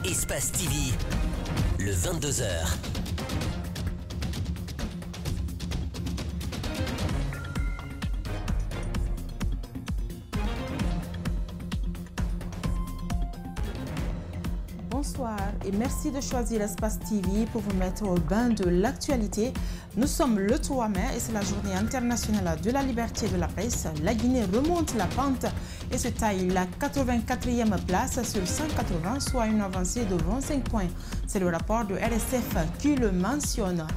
Espace TV, le 22h. Bonsoir et merci de choisir Espace TV pour vous mettre au bain de l'actualité. Nous sommes le 3 mai et c'est la journée internationale de la liberté de la presse. La Guinée remonte la pente et se taille la 84e place sur 180, soit une avancée de 25 points. C'est le rapport de RSF qui le mentionne.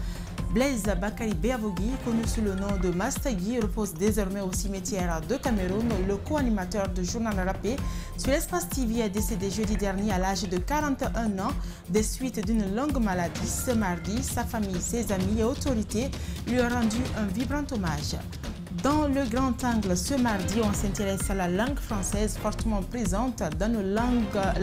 Blaise Bakary Beavogui, connu sous le nom de Mastagui, repose désormais au cimetière de Cameroun. Le co-animateur de Journal Rappé sur Espace TV est décédé jeudi dernier à l'âge de 41 ans des suites d'une longue maladie. Ce mardi, sa famille, ses amis et autorités lui ont rendu un vibrant hommage. Dans le grand angle, ce mardi, on s'intéresse à la langue française fortement présente dans le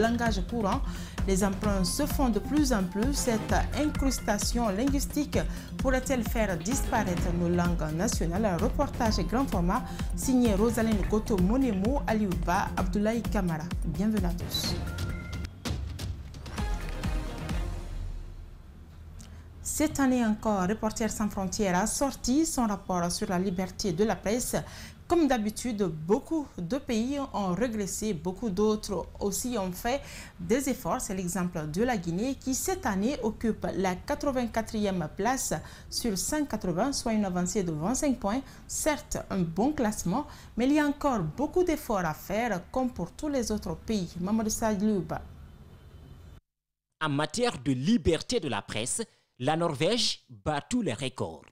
langage courant. Les emprunts se font de plus en plus. Cette incrustation linguistique pourrait-elle faire disparaître nos langues nationales? Un reportage grand format signé Rosaline Goto Monemo, Aliouba, Abdoulaye Kamara. Bienvenue à tous. Cette année encore, Reporters sans frontières a sorti son rapport sur la liberté de la presse. Comme d'habitude, beaucoup de pays ont régressé, beaucoup d'autres aussi ont fait des efforts. C'est l'exemple de la Guinée qui, cette année, occupe la 84e place sur 180, soit une avancée de 25 points. Certes, un bon classement, mais il y a encore beaucoup d'efforts à faire, comme pour tous les autres pays. Mamadou Sadlouba. En matière de liberté de la presse, la Norvège bat tous les records.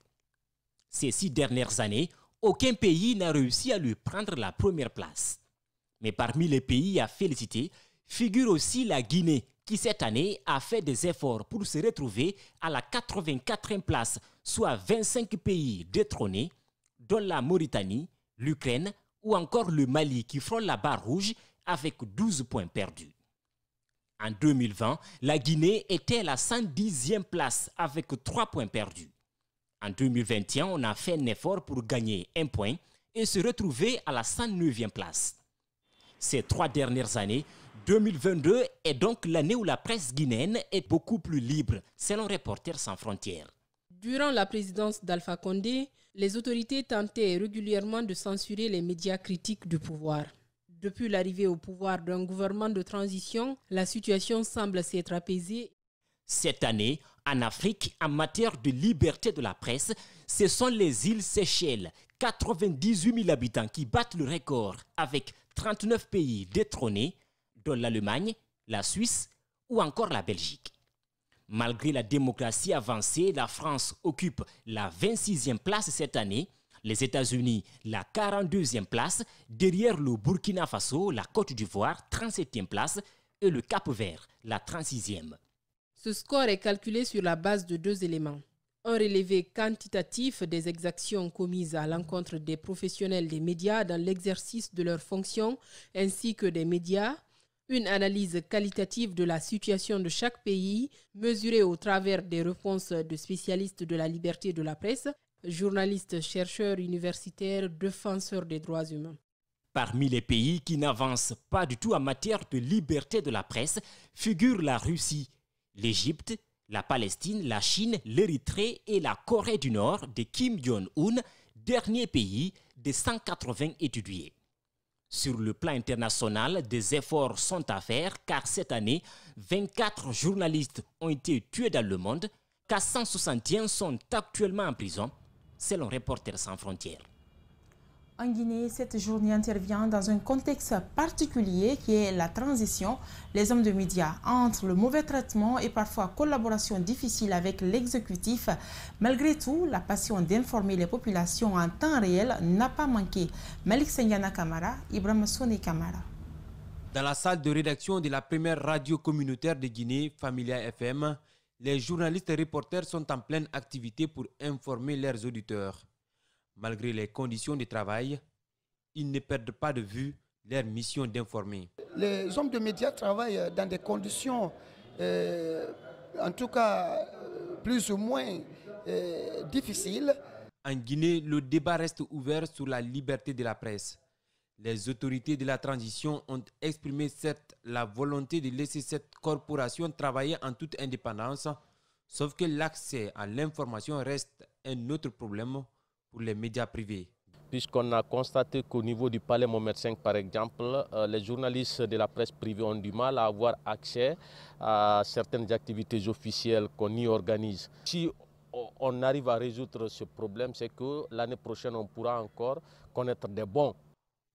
Ces 6 dernières années, aucun pays n'a réussi à lui prendre la première place. Mais parmi les pays à féliciter, figure aussi la Guinée, qui cette année a fait des efforts pour se retrouver à la 84e place, soit 25 pays détrônés, dont la Mauritanie, l'Ukraine ou encore le Mali qui frôle la barre rouge avec 12 points perdus. En 2020, la Guinée était à la 110e place avec 3 points perdus. En 2021, on a fait un effort pour gagner 1 point et se retrouver à la 109e place. Ces 3 dernières années, 2022 est donc l'année où la presse guinéenne est beaucoup plus libre, selon Reporters sans frontières. Durant la présidence d'Alpha Condé, les autorités tentaient régulièrement de censurer les médias critiques du pouvoir. Depuis l'arrivée au pouvoir d'un gouvernement de transition, la situation semble s'être apaisée. Cette année, en Afrique, en matière de liberté de la presse, ce sont les îles Seychelles, 98 000 habitants qui battent le record avec 39 pays détrônés, dont l'Allemagne, la Suisse ou encore la Belgique. Malgré la démocratie avancée, la France occupe la 26e place cette année, les États-Unis la 42e place, derrière le Burkina Faso, la Côte d'Ivoire, 37e place et le Cap-Vert, la 36e. Ce score est calculé sur la base de 2 éléments. Un relevé quantitatif des exactions commises à l'encontre des professionnels des médias dans l'exercice de leurs fonctions ainsi que des médias, une analyse qualitative de la situation de chaque pays mesurée au travers des réponses de spécialistes de la liberté de la presse, journalistes, chercheurs universitaires, défenseurs des droits humains. Parmi les pays qui n'avancent pas du tout en matière de liberté de la presse figurent la Russie, l'Égypte, la Palestine, la Chine, l'Érythrée et la Corée du Nord de Kim Jong-un, dernier pays de 180 étudiés. Sur le plan international, des efforts sont à faire car cette année, 24 journalistes ont été tués dans le monde, 461 sont actuellement en prison, selon Reporters sans frontières. En Guinée, cette journée intervient dans un contexte particulier qui est la transition. Les hommes de médias entre le mauvais traitement et parfois collaboration difficile avec l'exécutif. Malgré tout, la passion d'informer les populations en temps réel n'a pas manqué. Malik Senghana Kamara, Ibrahim Sone Kamara. Dans la salle de rédaction de la première radio communautaire de Guinée, Familia FM, les journalistes et reporters sont en pleine activité pour informer leurs auditeurs. Malgré les conditions de travail, ils ne perdent pas de vue leur mission d'informer. Les hommes de médias travaillent dans des conditions, en tout cas, plus ou moins difficiles. En Guinée, le débat reste ouvert sur la liberté de la presse. Les autorités de la transition ont exprimé certes la volonté de laisser cette corporation travailler en toute indépendance, sauf que l'accès à l'information reste un autre problème pour les médias privés. Puisqu'on a constaté qu'au niveau du Palais Mohamed V, par exemple, les journalistes de la presse privée ont du mal à avoir accès à certaines activités officielles qu'on y organise. Si on arrive à résoudre ce problème, c'est que l'année prochaine, on pourra encore connaître des bons.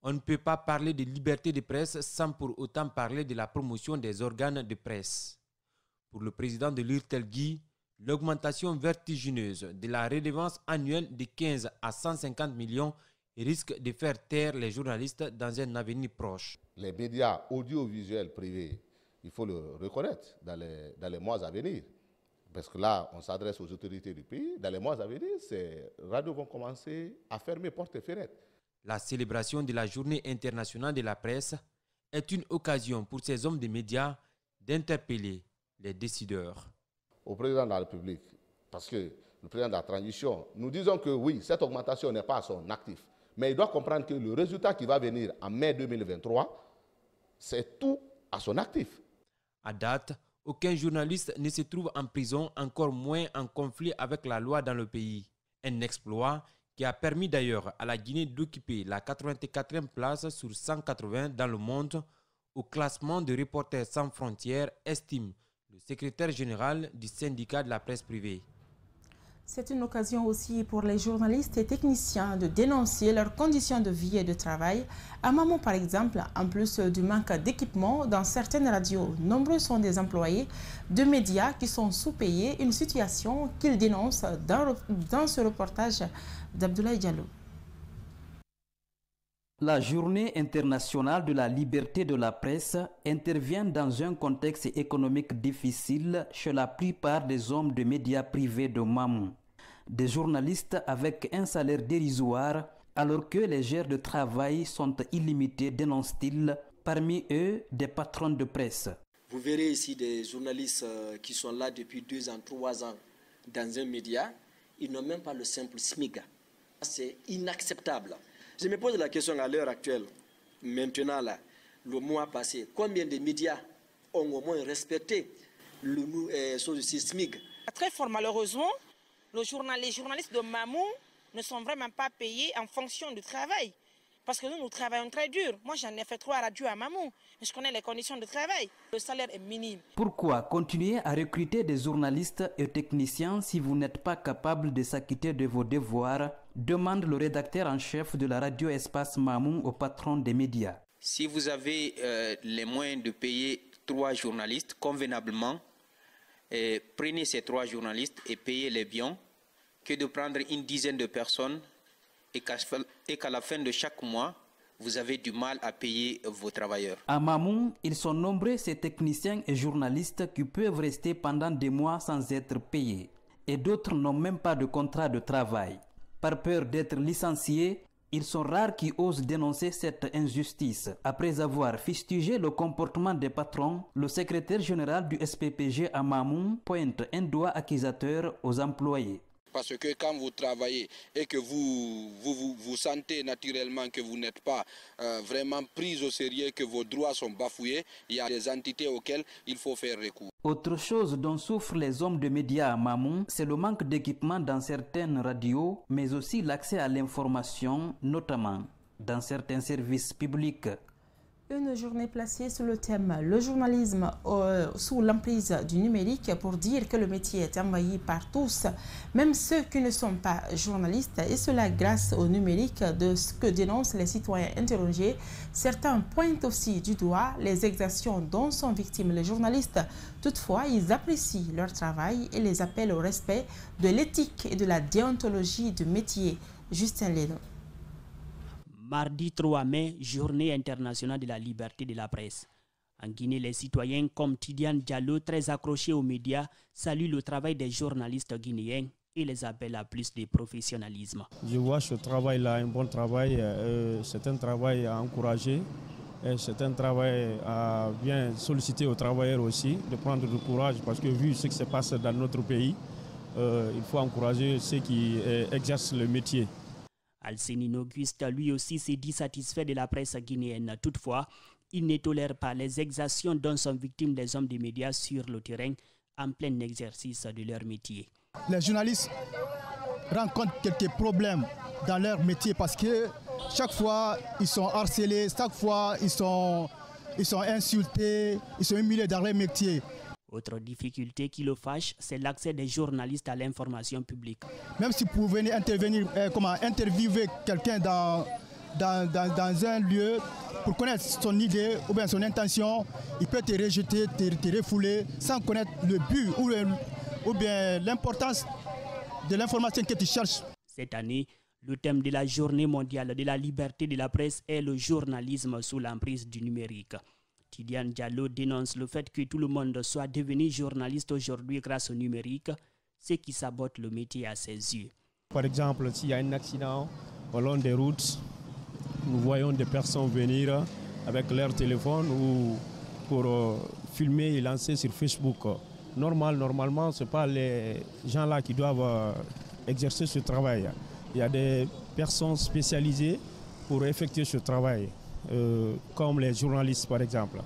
On ne peut pas parler de liberté de presse sans pour autant parler de la promotion des organes de presse. Pour le président de l'URTELGUI, l'augmentation vertigineuse de la redevance annuelle de 15 à 150 millions risque de faire taire les journalistes dans un avenir proche. Les médias audiovisuels privés, il faut le reconnaître dans les mois à venir. Parce que là, on s'adresse aux autorités du pays. Dans les mois à venir, ces radios vont commencer à fermer portes et fenêtres. La célébration de la Journée internationale de la presse est une occasion pour ces hommes de médias d'interpeller les décideurs. Au président de la République, parce que le président de la transition, nous disons que oui, cette augmentation n'est pas à son actif, mais il doit comprendre que le résultat qui va venir en mai 2023, c'est tout à son actif. À date, aucun journaliste ne se trouve en prison, encore moins en conflit avec la loi dans le pays. Un exploit qui a permis d'ailleurs à la Guinée d'occuper la 84e place sur 180 dans le monde au classement de Reporters sans frontières, estime le secrétaire général du syndicat de la presse privée. C'est une occasion aussi pour les journalistes et techniciens de dénoncer leurs conditions de vie et de travail. À Mamou, par exemple, en plus du manque d'équipement dans certaines radios, nombreux sont des employés de médias qui sont sous-payés, une situation qu'ils dénoncent dans ce reportage d'Abdoulaye Diallo. La Journée internationale de la liberté de la presse intervient dans un contexte économique difficile chez la plupart des hommes de médias privés de Mamou. Des journalistes avec un salaire dérisoire alors que les heures de travail sont illimitées, dénonce-t-il, parmi eux des patrons de presse. Vous verrez ici des journalistes qui sont là depuis 2 ans, 3 ans dans un média, ils n'ont même pas le simple SMIC. C'est inacceptable. Je me pose la question à l'heure actuelle, maintenant là, le mois passé, combien de médias ont au moins respecté le SMIC? Très fort, malheureusement, les journalistes de Mamou ne sont vraiment pas payés en fonction du travail. Parce que nous travaillons très dur. Moi, j'en ai fait 3 radios à Mamou. Et je connais les conditions de travail. Le salaire est minime. Pourquoi continuer à recruter des journalistes et techniciens si vous n'êtes pas capable de s'acquitter de vos devoirs, demande le rédacteur en chef de la radio Espace Mamou au patron des médias. Si vous avez les moyens de payer 3 journalistes convenablement, prenez ces 3 journalistes et payez-les bien, que de prendre une dizaine de personnes et qu'à la fin de chaque mois, vous avez du mal à payer vos travailleurs. À Mamou, ils sont nombreux ces techniciens et journalistes qui peuvent rester pendant des mois sans être payés. Et d'autres n'ont même pas de contrat de travail. Par peur d'être licenciés, ils sont rares qui osent dénoncer cette injustice. Après avoir fustigé le comportement des patrons, le secrétaire général du SPPG à Mamou pointe un doigt accusateur aux employés. Parce que quand vous travaillez et que vous sentez naturellement que vous n'êtes pas vraiment pris au sérieux, que vos droits sont bafoués, il y a des entités auxquelles il faut faire recours. Autre chose dont souffrent les hommes de médias à Mamou, c'est le manque d'équipement dans certaines radios, mais aussi l'accès à l'information, notamment dans certains services publics. Une journée placée sous le thème « Le journalisme sous l'emprise du numérique » pour dire que le métier est envahi par tous, même ceux qui ne sont pas journalistes, et cela grâce au numérique, de ce que dénoncent les citoyens interrogés. Certains pointent aussi du doigt les exactions dont sont victimes les journalistes. Toutefois, ils apprécient leur travail et les appellent au respect de l'éthique et de la déontologie du métier. Justin Lénon. Mardi 3 mai, Journée internationale de la liberté de la presse. En Guinée, les citoyens comme Tidiane Diallo, très accrochés aux médias, saluent le travail des journalistes guinéens et les appellent à plus de professionnalisme. Je vois ce travail-là, un bon travail. C'est un travail à encourager. C'est un travail à bien solliciter aux travailleurs aussi, de prendre du courage, parce que vu ce qui se passe dans notre pays, il faut encourager ceux qui exercent le métier. Alcine Auguste, lui aussi, s'est dit satisfait de la presse guinéenne. Toutefois, il ne tolère pas les exactions dont sont victimes les hommes des médias sur le terrain en plein exercice de leur métier. Les journalistes rencontrent quelques problèmes dans leur métier parce que chaque fois ils sont harcelés, chaque fois ils sont insultés, ils sont humiliés dans leur métier. Autre difficulté qui le fâche, c'est l'accès des journalistes à l'information publique. Même si vous venez interviewer quelqu'un dans un lieu pour connaître son idée ou bien son intention, il peut te rejeter, te refouler sans connaître le but ou bien l'importance de l'information que tu cherches. Cette année, le thème de la Journée mondiale de la liberté de la presse est le journalisme sous l'emprise du numérique. Tidiane Diallo dénonce le fait que tout le monde soit devenu journaliste aujourd'hui grâce au numérique, ce qui sabote le métier à ses yeux. Par exemple, s'il y a un accident au long des routes, nous voyons des personnes venir avec leur téléphone ou pour filmer et lancer sur Facebook. Normalement, ce n'est pas les gens-là qui doivent exercer ce travail. Il y a des personnes spécialisées pour effectuer ce travail, comme les journalistes par exemple.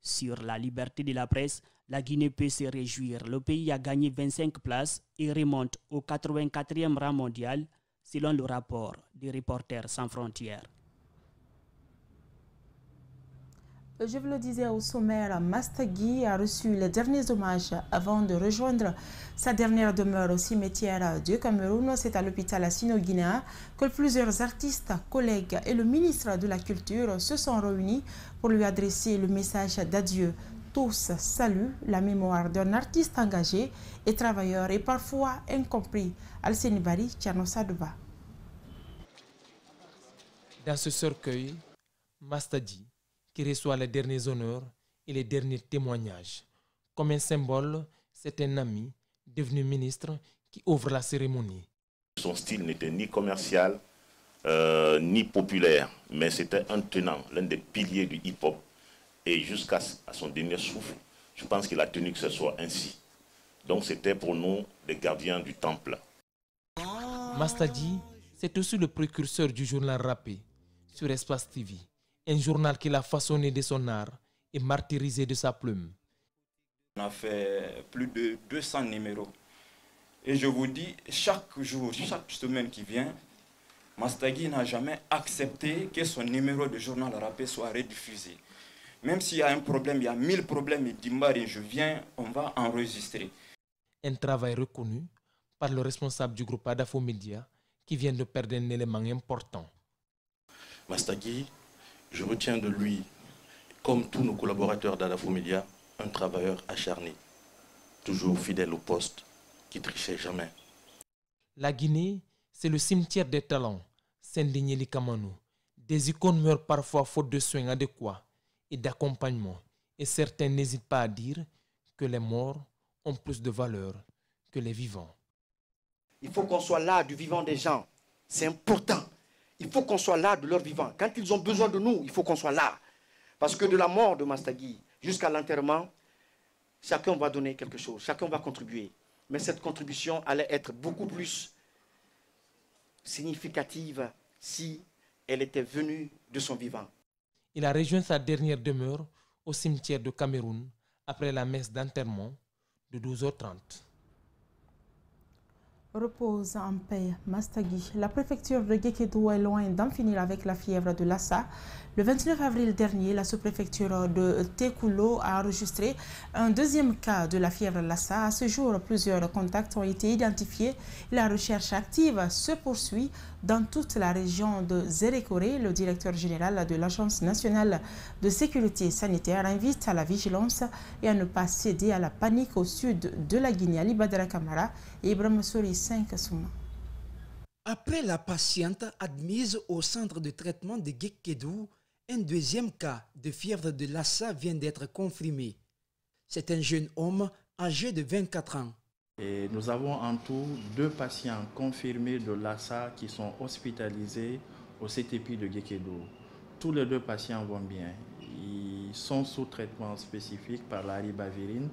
Sur la liberté de la presse, la Guinée peut se réjouir. Le pays a gagné 25 places et remonte au 84e rang mondial, selon le rapport des Reporters sans frontières. Je vous le disais au sommaire, Mastagui a reçu les derniers hommages avant de rejoindre sa dernière demeure au cimetière du Cameroun. C'est à l'hôpital sino-guinéen que plusieurs artistes, collègues et le ministre de la Culture se sont réunis pour lui adresser le message d'adieu. Tous saluent la mémoire d'un artiste engagé et travailleur et parfois incompris. Alcine Bari, Tcherno Sadouba. Dans ce cercueil, Mastagui qui reçoit les derniers honneurs et les derniers témoignages. Comme un symbole, c'est un ami devenu ministre qui ouvre la cérémonie. Son style n'était ni commercial, ni populaire, mais c'était un tenant, l'un des piliers du hip-hop. Et jusqu'à son dernier souffle, je pense qu'il a tenu que ce soit ainsi. Donc c'était pour nous les gardiens du temple. Mastagui, c'est aussi le précurseur du journal Rappé sur Espace TV. Un journal qu'il a façonné de son art et martyrisé de sa plume. On a fait plus de 200 numéros. Et je vous dis, chaque jour, chaque semaine qui vient, Mastagui n'a jamais accepté que son numéro de journal Rappé soit rediffusé. Même s'il y a un problème, il y a 1000 problèmes, il dit Mbari, je viens, on va enregistrer. Un travail reconnu par le responsable du groupe Adafo Media qui vient de perdre un élément important. Mastagui, je retiens de lui, comme tous nos collaborateurs d'Adafo Media, un travailleur acharné, toujours fidèle au poste, qui trichait jamais. La Guinée, c'est le cimetière des talents, Saint-Denis Kamano. Des icônes meurent parfois faute de soins adéquats et d'accompagnement. Et certains n'hésitent pas à dire que les morts ont plus de valeur que les vivants. Il faut qu'on soit là du vivant des gens. C'est important. Il faut qu'on soit là de leur vivant. Quand ils ont besoin de nous, il faut qu'on soit là. Parce que de la mort de Mastagui jusqu'à l'enterrement, chacun va donner quelque chose, chacun va contribuer. Mais cette contribution allait être beaucoup plus significative si elle était venue de son vivant. Il a rejoint sa dernière demeure au cimetière de Cameroun après la messe d'enterrement de 12h30. Repose en paix, Mastagui. La préfecture de Guékédou est loin d'en finir avec la fièvre de Lassa. Le 29 avril dernier, la sous-préfecture de Tekoulo a enregistré un deuxième cas de la fièvre Lassa. À ce jour, plusieurs contacts ont été identifiés. La recherche active se poursuit dans toute la région de Zérékoré. Le directeur général de l'Agence nationale de sécurité sanitaire invite à la vigilance et à ne pas céder à la panique au sud de la Guinée. Ali Badara Kamara et Ibrahim Souri 5 Souma. Après la patiente admise au centre de traitement de Guékédou, un deuxième cas de fièvre de Lassa vient d'être confirmé. C'est un jeune homme âgé de 24 ans. Et nous avons en tout 2 patients confirmés de Lassa qui sont hospitalisés au CTP de Guékédou. Tous les 2 patients vont bien. Ils sont sous traitement spécifique par la ribavirine.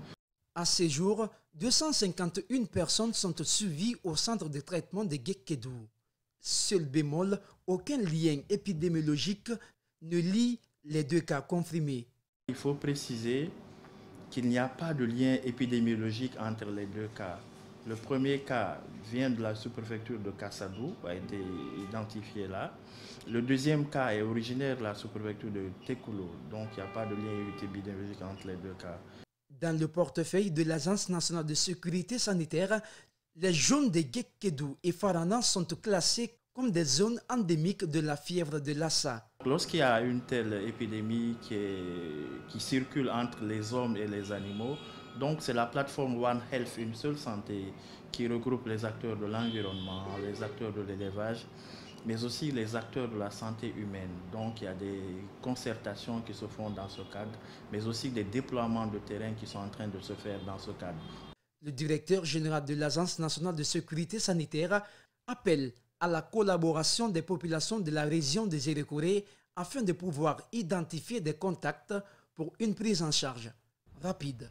À ce jour, 251 personnes sont suivies au centre de traitement de Guékédou. Seul bémol, aucun lien épidémiologique ne lie les deux cas confirmés. Il faut préciser qu'il n'y a pas de lien épidémiologique entre les deux cas. Le premier cas vient de la sous-préfecture de Kassadou, a été identifié là. Le deuxième cas est originaire de la sous-préfecture de Tekoulo, donc il n'y a pas de lien épidémiologique entre les deux cas. Dans le portefeuille de l'Agence nationale de sécurité sanitaire, les zones de Guékédou et Farana sont classées comme des zones endémiques de la fièvre de Lassa. Lorsqu'il y a une telle épidémie qui circule entre les hommes et les animaux, donc c'est la plateforme One Health, une seule santé, qui regroupe les acteurs de l'environnement, les acteurs de l'élevage, mais aussi les acteurs de la santé humaine. Donc il y a des concertations qui se font dans ce cadre, mais aussi des déploiements de terrain qui sont en train de se faire dans ce cadre. Le directeur général de l'Agence nationale de sécurité sanitaire appelle à la collaboration des populations de la région de Zérékoré afin de pouvoir identifier des contacts pour une prise en charge rapide.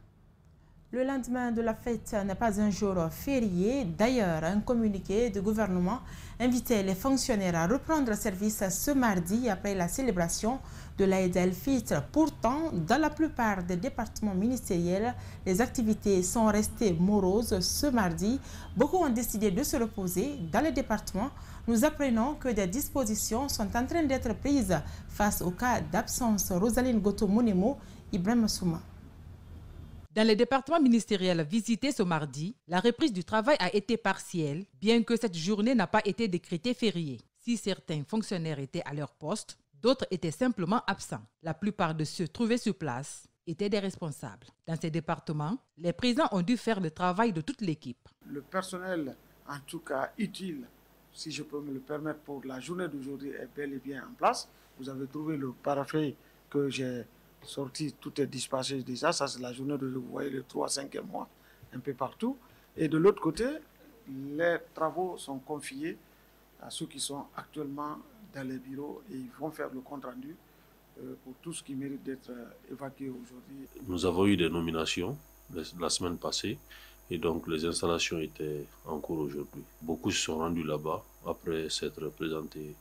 Le lendemain de la fête n'est pas un jour férié. D'ailleurs, un communiqué du gouvernement invitait les fonctionnaires à reprendre service ce mardi après la célébration de l'Aïd el-Fitr. Pourtant, dans la plupart des départements ministériels, les activités sont restées moroses ce mardi. Beaucoup ont décidé de se reposer. Dans les départements, nous apprenons que des dispositions sont en train d'être prises face au cas d'absence. Rosaline Goto-Monemo, Ibrahim Souma. Dans les départements ministériels visités ce mardi, la reprise du travail a été partielle, bien que cette journée n'a pas été décrétée fériée. Si certains fonctionnaires étaient à leur poste, d'autres étaient simplement absents. La plupart de ceux trouvés sur place étaient des responsables. Dans ces départements, les présidents ont dû faire le travail de toute l'équipe. Le personnel, en tout cas utile, si je peux me le permettre, pour la journée d'aujourd'hui est bel et bien en place. Vous avez trouvé le parapluie que j'ai sorti, tout est dispatché déjà. Ça, c'est la journée de, vous voyez, le 3, 5e mois, un peu partout. Et de l'autre côté, les travaux sont confiés à ceux qui sont actuellement dans les bureaux et ils vont faire le compte rendu pour tout ce qui mérite d'être évacué aujourd'hui. Nous avons eu des nominations la semaine passée et donc les installations étaient en cours aujourd'hui. Beaucoup se sont rendus là-bas après s'être présentés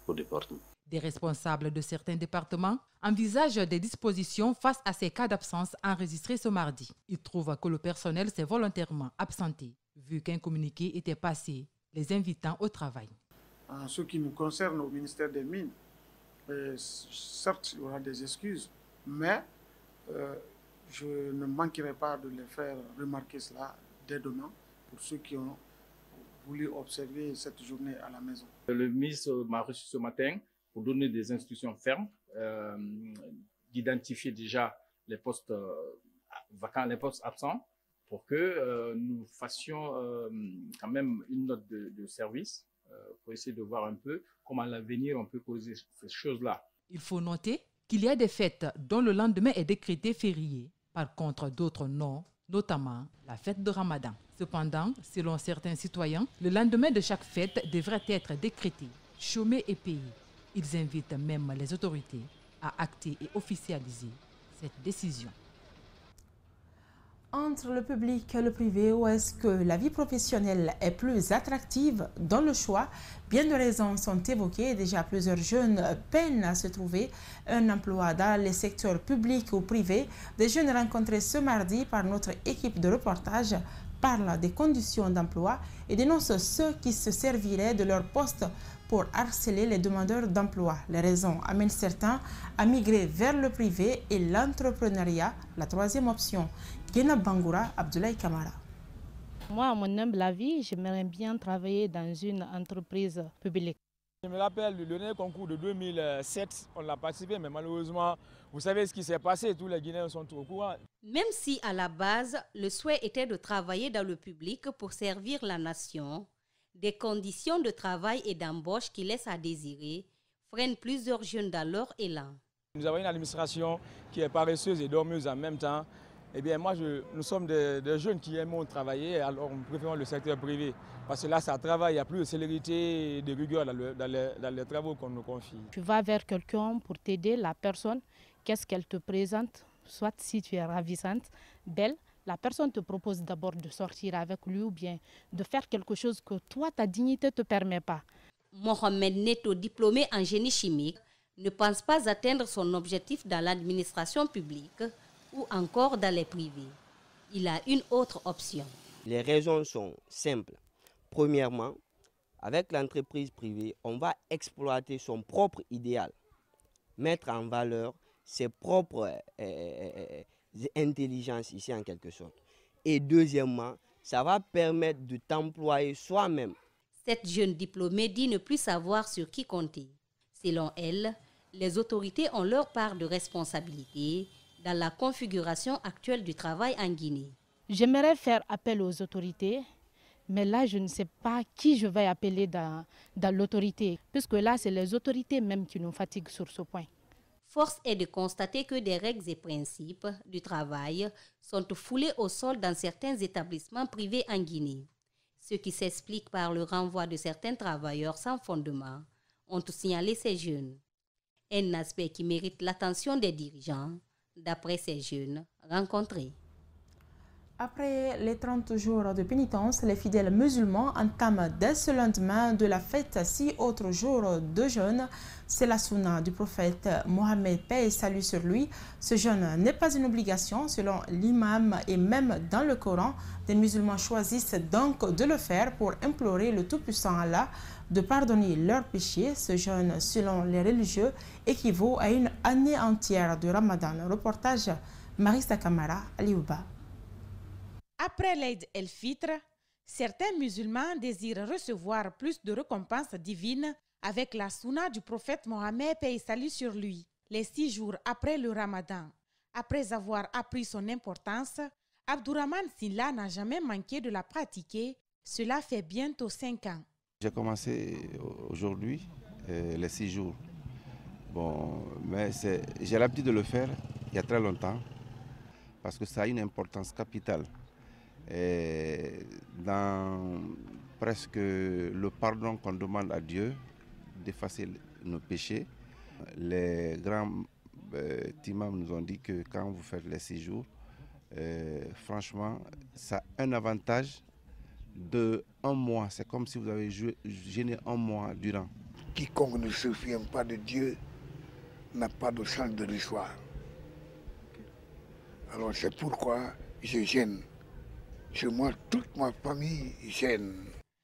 au département. Des responsables de certains départements envisagent des dispositions face à ces cas d'absence enregistrés ce mardi. Ils trouvent que le personnel s'est volontairement absenté, vu qu'un communiqué était passé les invitant au travail. En ce qui nous concerne au ministère des Mines, certes, il y aura des excuses, mais je ne manquerai pas de les faire remarquer cela dès demain pour ceux qui ont voulu observer cette journée à la maison. Le ministre m'a reçu ce matin pour donner des instructions fermes, d'identifier déjà les postes vacants, les postes absents, pour que nous fassions quand même une note de service pour essayer de voir un peu comment à l'avenir on peut causer ces choses-là. Il faut noter qu'il y a des fêtes dont le lendemain est décrété férié, par contre d'autres non, notamment la fête de Ramadan. Cependant, selon certains citoyens, le lendemain de chaque fête devrait être décrété, chômé et payé. Ils invitent même les autorités à acter et officialiser cette décision. Entre le public et le privé, où est-ce que la vie professionnelle est plus attractive dans le choix? Bien de raisons sont évoquées. Déjà, plusieurs jeunes peinent à se trouver un emploi dans les secteurs publics ou privés. Des jeunes rencontrés ce mardi par notre équipe de reportage parlent des conditions d'emploi et dénoncent ceux qui se serviraient de leur poste pour harceler les demandeurs d'emploi. Les raisons amènent certains à migrer vers le privé et l'entrepreneuriat, la troisième option. Gena Bangoura, Abdoulaye Kamara. Moi, à mon humble avis, j'aimerais bien travailler dans une entreprise publique. Je me rappelle du dernier concours de 2007, on l'a participé, mais malheureusement, vous savez ce qui s'est passé, tous les Guinéens sont au courant. Même si à la base, le souhait était de travailler dans le public pour servir la nation, des conditions de travail et d'embauche qui laissent à désirer freinent plusieurs jeunes dans leur élan. Nous avons une administration qui est paresseuse et dormeuse en même temps. Eh bien, nous sommes des jeunes qui aiment travailler, alors nous préférons le secteur privé. Parce que là, ça travaille, il n'y a plus de célérité et de rigueur dans les travaux qu'on nous confie. Tu vas vers quelqu'un pour t'aider, la personne, qu'est-ce qu'elle te présente? Soit si tu es ravissante, belle, la personne te propose d'abord de sortir avec lui ou bien de faire quelque chose que toi, ta dignité ne te permet pas. Mohamed Neto, diplômé en génie chimique, ne pense pas atteindre son objectif dans l'administration publique ou encore dans les privés. Il a une autre option. Les raisons sont simples. Premièrement, avec l'entreprise privée, on va exploiter son propre idéal, mettre en valeur ses propres intelligences ici en quelque sorte. Et deuxièmement, ça va permettre de t'employer soi-même. Cette jeune diplômée dit ne plus savoir sur qui compter. Selon elle, les autorités ont leur part de responsabilité dans la configuration actuelle du travail en Guinée. J'aimerais faire appel aux autorités, mais là, je ne sais pas qui je vais appeler dans l'autorité, puisque là, c'est les autorités même qui nous fatiguent sur ce point. Force est de constater que des règles et principes du travail sont foulés au sol dans certains établissements privés en Guinée, ce qui s'explique par le renvoi de certains travailleurs sans fondement, ont signalé ces jeunes. Un aspect qui mérite l'attention des dirigeants, d'après ces jeunes rencontrés. Après les 30 jours de pénitence, les fidèles musulmans entament dès ce lendemain de la fête 6 autres jours de jeûne. C'est la sunna du prophète Mohammed, paix et salut sur lui. Ce jeûne n'est pas une obligation selon l'imam et même dans le Coran. Des musulmans choisissent donc de le faire pour implorer le Tout-Puissant Allah de pardonner leurs péchés. Ce jeûne, selon les religieux, équivaut à une année entière de Ramadan. Reportage Marissa Kamara, Aliouba. Après l'Eid el-Fitr, certains musulmans désirent recevoir plus de récompenses divines avec la sunna du prophète Mohammed, paix et salut sur lui, les 6 jours après le Ramadan. Après avoir appris son importance, Abdourahmane Silla n'a jamais manqué de la pratiquer. Cela fait bientôt 5 ans. J'ai commencé aujourd'hui les 6 jours. Bon, mais j'ai l'habitude de le faire il y a très longtemps parce que ça a une importance capitale. Et dans presque le pardon qu'on demande à Dieu, d'effacer nos péchés, les grands imams nous ont dit que quand vous faites les 6 jours, franchement, ça a un avantage de 1 mois. C'est comme si vous avez jeûné 1 mois durant. Quiconque ne se souvient pas de Dieu n'a pas de chance de l'histoire. Alors c'est pourquoi je gêne. Chez moi, toute ma famille gêne.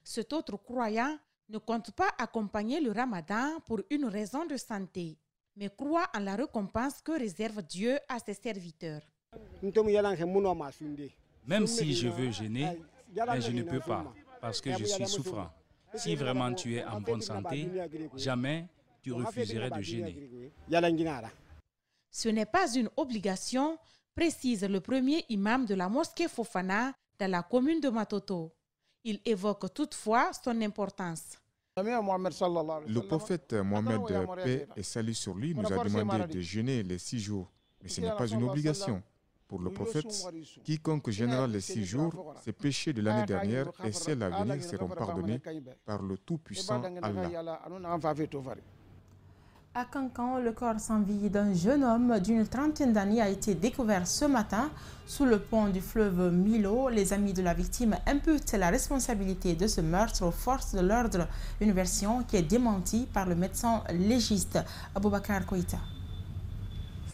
Cet autre croyant ne compte pas accompagner le Ramadan pour une raison de santé, mais croit en la récompense que réserve Dieu à ses serviteurs. Même si je veux gêner, mais je ne peux pas, parce que je suis souffrant. Si vraiment tu es en bonne santé, jamais tu refuserais de gêner. Ce n'est pas une obligation, précise le premier imam de la mosquée Fofana dans la commune de Matoto. Il évoque toutefois son importance. Le prophète Mohammed, paix et salut sur lui, nous a demandé de jeûner les 6 jours. Mais ce n'est pas une obligation. Pour le prophète, quiconque gênera les 6 jours, ses péchés de l'année dernière et celles à venir seront pardonnés par le Tout-Puissant Allah. À Cancan, le corps sans vie d'un jeune homme d'une 30aine d'années a été découvert ce matin sous le pont du fleuve Milo. Les amis de la victime imputent la responsabilité de ce meurtre aux forces de l'ordre, une version qui est démentie par le médecin légiste Aboubakar Koïta.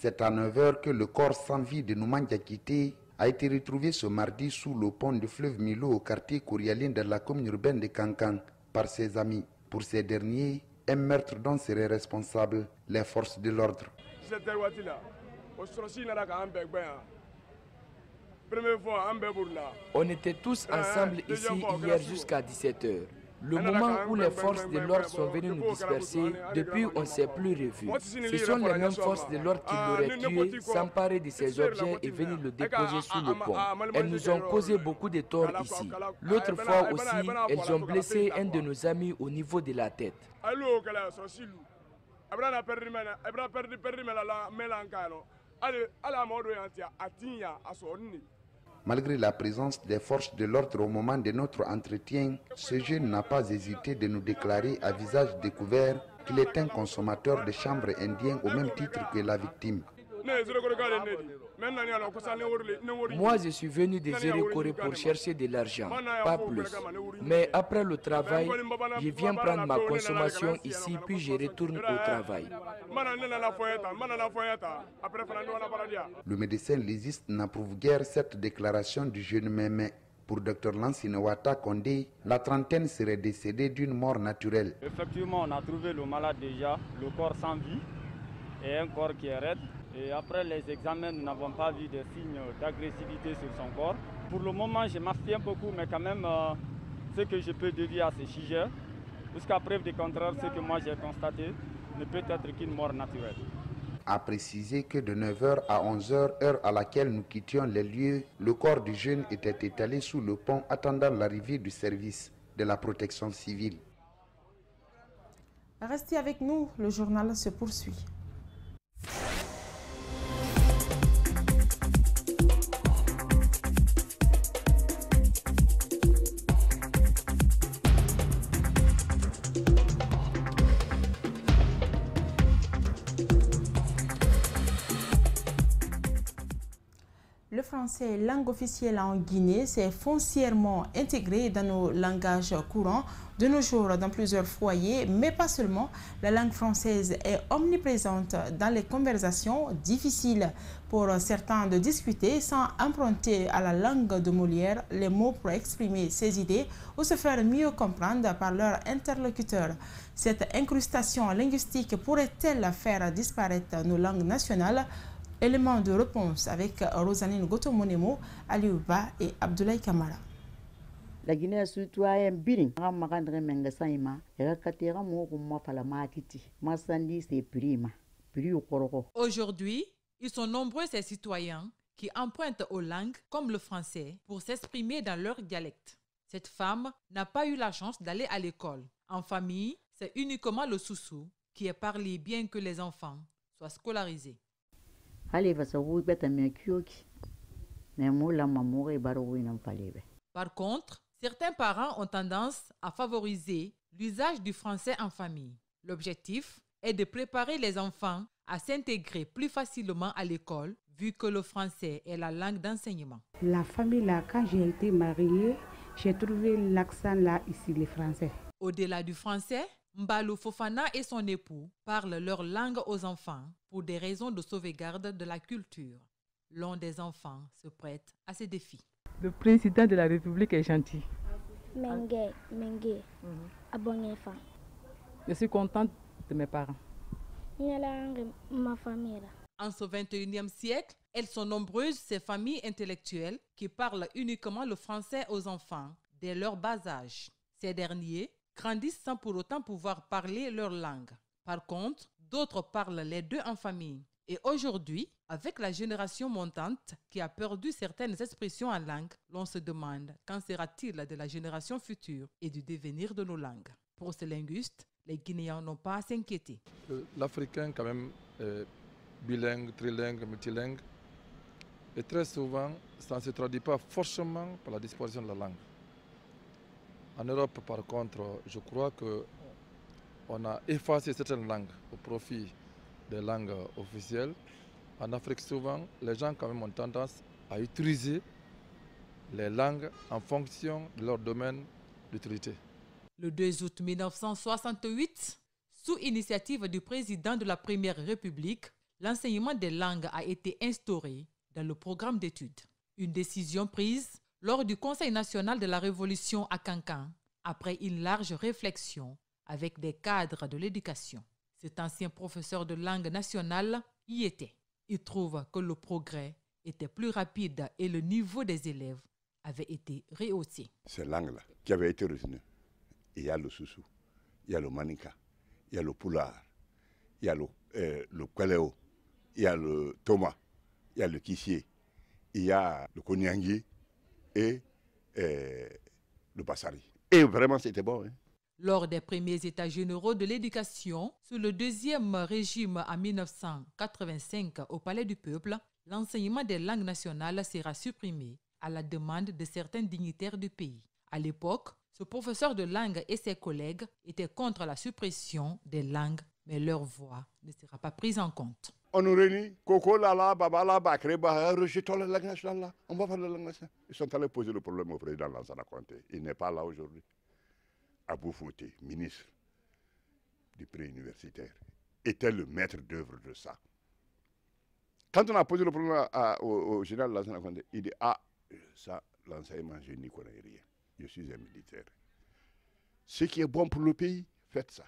C'est à 9 h que le corps sans vie de Nouman Diakité a été retrouvé ce mardi sous le pont du fleuve Milo au quartier Kourialine de la commune urbaine de Cancan par ses amis. Pour ces derniers, un meurtre dont seraient responsables les forces de l'ordre. On était tous ensemble ici hier jusqu'à 17 h. Le moment où les forces de l'ordre sont venues nous disperser, depuis on ne s'est plus revus. Ce sont les mêmes forces de l'ordre qui l'auraient tué, s'emparer de ces objets et venir le déposer sous le pont. Elles nous ont causé beaucoup de tort ici. L'autre fois aussi, elles ont blessé un de nos amis au niveau de la tête. Malgré la présence des forces de l'ordre au moment de notre entretien, ce jeune n'a pas hésité de nous déclarer à visage découvert qu'il est un consommateur de chanvre indien au même titre que la victime. Moi, je suis venu des Zérékoré pour chercher de l'argent, pas plus. Mais après le travail, je viens prendre ma consommation ici, puis je retourne au travail. Le médecin légiste n'approuve guère cette déclaration du jeune Mémé. Pour Dr Lansine Ouattara Condé, la trentaine serait décédée d'une mort naturelle. Effectivement, on a trouvé le malade déjà, le corps sans vie et un corps qui est raide. Et après les examens, nous n'avons pas vu de signes d'agressivité sur son corps. Pour le moment, je m'abstiens beaucoup, mais quand même, ce que je peux dire à ce sujet, jusqu'à preuve du contraire, ce que moi j'ai constaté, ne peut être qu'une mort naturelle. A précisé que de 9h à 11h, heure à laquelle nous quittions les lieux, le corps du jeune était étalé sous le pont attendant l'arrivée du service de la protection civile. Restez avec nous, le journal se poursuit. Le français, langue officielle en Guinée, s'est foncièrement intégré dans nos langages courants de nos jours dans plusieurs foyers, mais pas seulement. La langue française est omniprésente dans les conversations difficiles pour certains de discuter sans emprunter à la langue de Molière les mots pour exprimer ses idées ou se faire mieux comprendre par leur interlocuteur. Cette incrustation linguistique pourrait-elle faire disparaître nos langues nationales? Élément de réponse avec Rosanine Gotomonemo, Aliouba et Abdoulaye Kamara. La Guinée citoyen birin magandre menga saima ya katera mo ko mo fala matiti masandi c'est prima prix koroko. Aujourd'hui, ils sont nombreux ces citoyens qui empruntent aux langues comme le français pour s'exprimer dans leur dialecte. Cette femme n'a pas eu la chance d'aller à l'école. En famille, c'est uniquement le soussou qui est parlé bien que les enfants soient scolarisés. Par contre, certains parents ont tendance à favoriser l'usage du français en famille. L'objectif est de préparer les enfants à s'intégrer plus facilement à l'école, vu que le français est la langue d'enseignement. La famille, là, quand j'ai été mariée, j'ai trouvé l'accent là, ici, le français. Au-delà du français, Mbalo Fofana et son époux parlent leur langue aux enfants pour des raisons de sauvegarde de la culture. L'un des enfants se prête à ces défis. Le président de la République est gentil. Je suis contente de mes parents. En ce 21e siècle, elles sont nombreuses ces familles intellectuelles qui parlent uniquement le français aux enfants dès leur bas âge. Ces derniers grandissent sans pour autant pouvoir parler leur langue. Par contre, d'autres parlent les deux en famille. Et aujourd'hui, avec la génération montante qui a perdu certaines expressions en langue, l'on se demande qu'en sera-t-il de la génération future et du devenir de nos langues. Pour ces linguistes, les Guinéens n'ont pas à s'inquiéter. L'Africain, quand même, est bilingue, trilingue, multilingue. Et très souvent, ça ne se traduit pas forcément par la disparition de la langue. En Europe, par contre, je crois qu'on a effacé certaines langues au profit des langues officielles. En Afrique, souvent, les gens quand même ont tendance à utiliser les langues en fonction de leur domaine d'utilité. Le 2 août 1968, sous initiative du président de la Première République, l'enseignement des langues a été instauré dans le programme d'études. Une décision prise lors du Conseil national de la Révolution à Cancan, après une large réflexion avec des cadres de l'éducation. Cet ancien professeur de langue nationale y était. Il trouve que le progrès était plus rapide et le niveau des élèves avait été rehaussé. Ces langues-là qui avaient été retenues, il y a le soussou, il y a le manika, il y a le poulard, il y a le kweleo, il y a le toma, il y a le kissier, il y a le konyangui et le bassari. Et vraiment, c'était bon. Hein? Lors des premiers états généraux de l'éducation, sous le deuxième régime en 1985 au Palais du Peuple, l'enseignement des langues nationales sera supprimé à la demande de certains dignitaires du pays. À l'époque, ce professeur de langue et ses collègues étaient contre la suppression des langues, mais leur voix ne sera pas prise en compte. On nous réunit, Coco, Lala, Baba, Lala, Bakre, rejetons la langue nationale là. On va faire la langue nationale. Ils sont allés poser le problème au président Lansana Conté. Il n'est pas là aujourd'hui. Abou Fouté, ministre du pré-universitaire, était le maître d'œuvre de ça. Quand on a posé le problème au général Lansana Conté, il dit, ah, ça, l'enseignement, je n'y connais rien. Je suis un militaire. Ce qui est bon pour le pays, faites ça.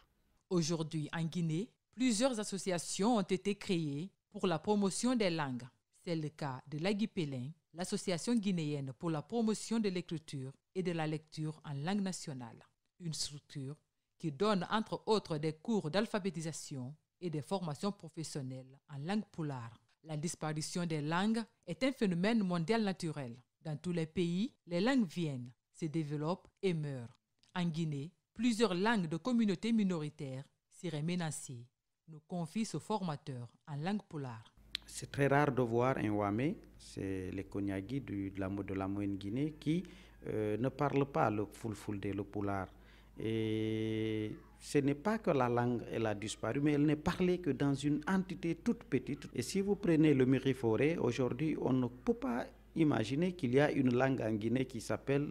Aujourd'hui, en Guinée, plusieurs associations ont été créées pour la promotion des langues. C'est le cas de l'Aguipélin, l'association guinéenne pour la promotion de l'écriture et de la lecture en langue nationale. Une structure qui donne entre autres des cours d'alphabétisation et des formations professionnelles en langue poulard. La disparition des langues est un phénomène mondial naturel. Dans tous les pays, les langues viennent, se développent et meurent. En Guinée, plusieurs langues de communautés minoritaires seraient menacées, nous confie ce formateur en langue poulard. C'est très rare de voir un Wamé, c'est les Konyagi de la Moyenne Guinée, qui ne parlent pas le Fulfulde, le poulard. Et ce n'est pas que la langue elle a disparu, mais elle n'est parlée que dans une entité toute petite. Et si vous prenez le Miriforé, aujourd'hui, on ne peut pas imaginer qu'il y a une langue en Guinée qui s'appelle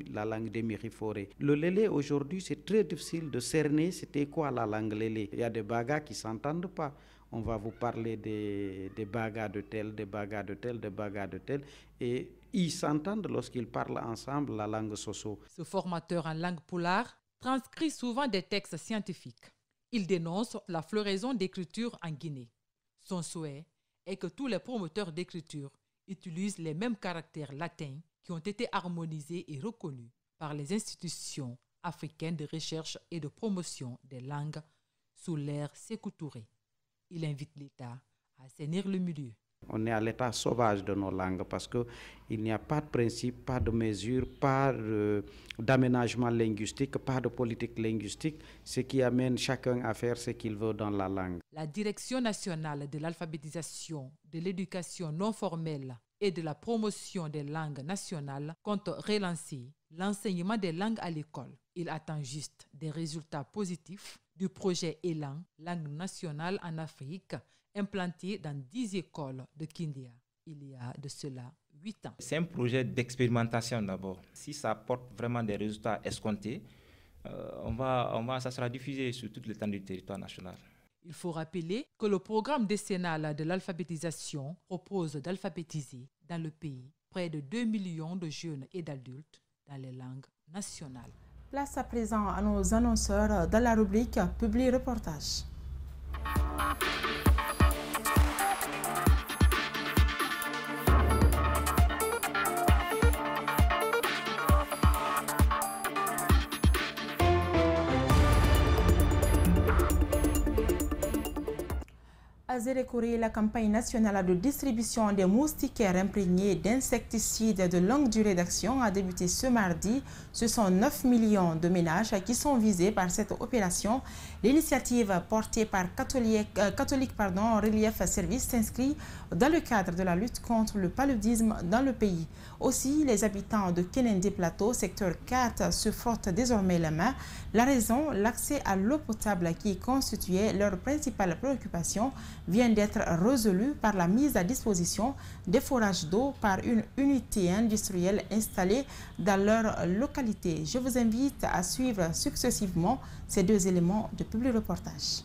la langue des Miriforé. Le lélé, aujourd'hui, c'est très difficile de cerner c'était quoi la langue lélé. Il y a des bagas qui ne s'entendent pas. On va vous parler des bagas de tel, des bagas de tel, des bagas de tel. Et ils s'entendent lorsqu'ils parlent ensemble la langue soso. Ce formateur en langue poulard transcrit souvent des textes scientifiques. Il dénonce la floraison d'écriture en Guinée. Son souhait est que tous les promoteurs d'écriture utilisent les mêmes caractères latins qui ont été harmonisés et reconnus par les institutions africaines de recherche et de promotion des langues sous l'ère Sékou Touré. Il invite l'État à assainir le milieu. On est à l'état sauvage de nos langues parce qu'il n'y a pas de principe, pas de mesure, pas d'aménagement linguistique, pas de politique linguistique, ce qui amène chacun à faire ce qu'il veut dans la langue. La Direction nationale de l'alphabétisation, de l'éducation non formelle et de la promotion des langues nationales compte relancer l'enseignement des langues à l'école. Il attend juste des résultats positifs du projet Élan, langue nationale en Afrique, implanté dans 10 écoles de Kindia. Il y a de cela 8 ans. C'est un projet d'expérimentation d'abord. Si ça apporte vraiment des résultats escomptés, ça sera diffusé sur toute l'étendue du territoire national. Il faut rappeler que le programme décennal de l'alphabétisation propose d'alphabétiser dans le pays près de 2 millions de jeunes et d'adultes dans les langues nationales. Place à présent à nos annonceurs dans la rubrique Publi Reportage. À Zérékouré, la campagne nationale de distribution des moustiquaires imprégnés d'insecticides de longue durée d'action a débuté ce mardi. Ce sont 9 millions de ménages qui sont visés par cette opération. L'initiative portée par Catholique Relief Service s'inscrit dans le cadre de la lutte contre le paludisme dans le pays. Aussi, les habitants de Kénendé Plateau, secteur 4, se frottent désormais les mains. La raison, l'accès à l'eau potable qui constituait leur principale préoccupation vient d'être résolue par la mise à disposition des forages d'eau par une unité industrielle installée dans leur localité. Je vous invite à suivre successivement ces deux éléments de public reportage.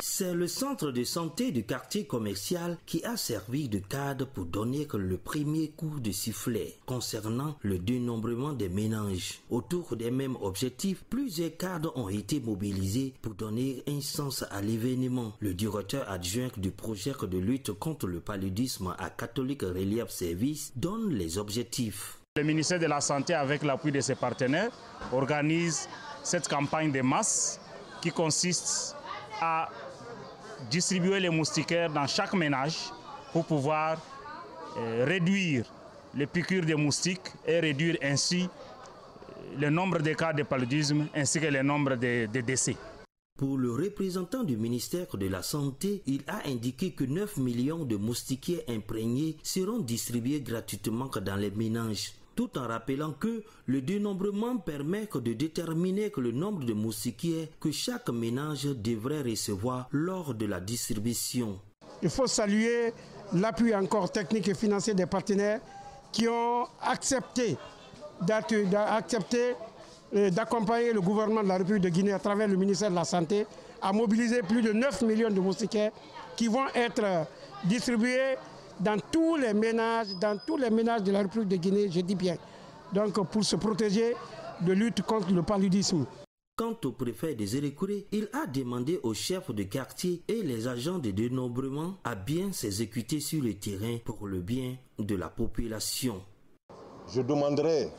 C'est le centre de santé du quartier commercial qui a servi de cadre pour donner le premier coup de sifflet concernant le dénombrement des ménages. Autour des mêmes objectifs, plusieurs cadres ont été mobilisés pour donner un sens à l'événement. Le directeur adjoint du projet de lutte contre le paludisme à Catholique Relief Service donne les objectifs. Le ministère de la Santé, avec l'appui de ses partenaires, organise cette campagne de masse qui consiste à distribuer les moustiquaires dans chaque ménage pour pouvoir réduire les piqûres de moustiques et réduire ainsi le nombre de cas de paludisme ainsi que le nombre de décès. Pour le représentant du ministère de la Santé, il a indiqué que 9 millions de moustiquaires imprégnés seront distribués gratuitement dans les ménages. tout en rappelant que le dénombrement permet de déterminer le nombre de moustiquaires que chaque ménage devrait recevoir lors de la distribution. Il faut saluer l'appui encore technique et financier des partenaires qui ont accepté d'accompagner le gouvernement de la République de Guinée à travers le ministère de la Santé à mobiliser plus de 9 millions de moustiquaires qui vont être distribués dans tous les ménages de la République de Guinée, je dis bien. Donc pour se protéger de lutte contre le paludisme. Quant au préfet des Zérékouré, il a demandé aux chefs de quartier et les agents de dénombrement à bien s'exécuter sur le terrain pour le bien de la population. Je demanderai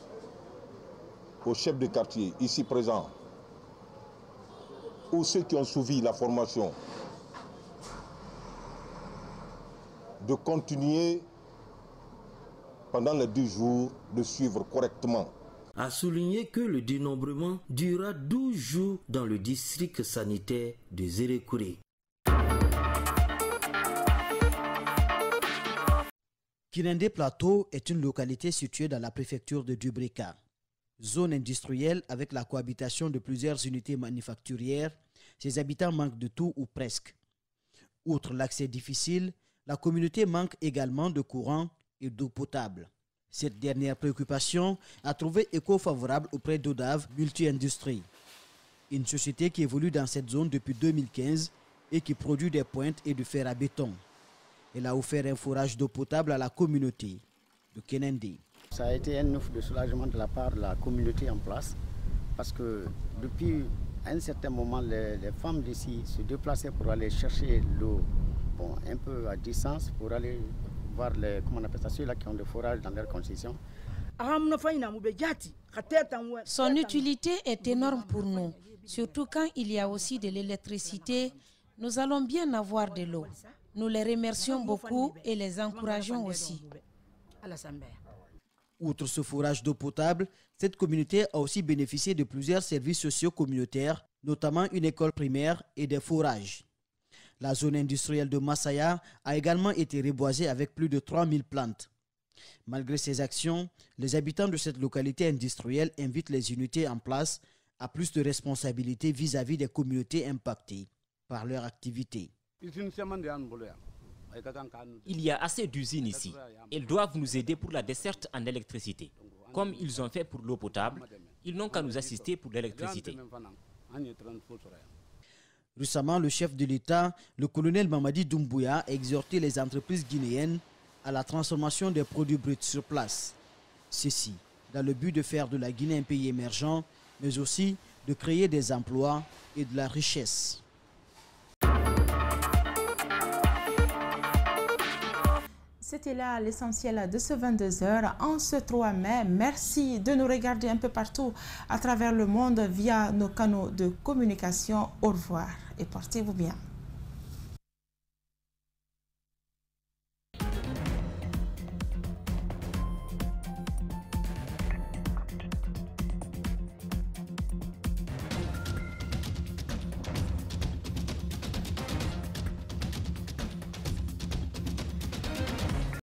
aux chefs de quartier ici présents ou ceux qui ont suivi la formation de continuer pendant les 2 jours de suivre correctement. A souligné que le dénombrement durera 12 jours dans le district sanitaire de Zérékouré. Kinende Plateau est une localité située dans la préfecture de Dubrika. Zone industrielle avec la cohabitation de plusieurs unités manufacturières, ses habitants manquent de tout ou presque. Outre l'accès difficile, la communauté manque également de courant et d'eau potable. Cette dernière préoccupation a trouvé écho favorable auprès d'Odav Multi-Industrie, une société qui évolue dans cette zone depuis 2015 et qui produit des pointes et du fer à béton. Elle a offert un forage d'eau potable à la communauté de Kinende. Ça a été un offre de soulagement de la part de la communauté en place parce que depuis un certain moment, les femmes d'ici se déplaçaient pour aller chercher l'eau un peu à distance pour aller voir ceux-là qui ont le forage dans leurs concessions. Son utilité est énorme pour nous, surtout quand il y a aussi de l'électricité. Nous allons bien avoir de l'eau. Nous les remercions beaucoup et les encourageons aussi. Outre ce forage d'eau potable, cette communauté a aussi bénéficié de plusieurs services sociaux communautaires, notamment une école primaire et des forages. La zone industrielle de Massaya a également été reboisée avec plus de 3000 plantes. Malgré ces actions, les habitants de cette localité industrielle invitent les unités en place à plus de responsabilités vis-à-vis des communautés impactées par leur activité. Il y a assez d'usines ici. Ils doivent nous aider pour la desserte en électricité. Comme ils ont fait pour l'eau potable, ils n'ont qu'à nous assister pour l'électricité. Récemment, le chef de l'État, le colonel Mamadi Doumbouya, a exhorté les entreprises guinéennes à la transformation des produits bruts sur place. Ceci, dans le but de faire de la Guinée un pays émergent, mais aussi de créer des emplois et de la richesse. C'était là l'essentiel de ce 22h en ce 3 mai. Merci de nous regarder un peu partout à travers le monde via nos canaux de communication. Au revoir et portez-vous bien.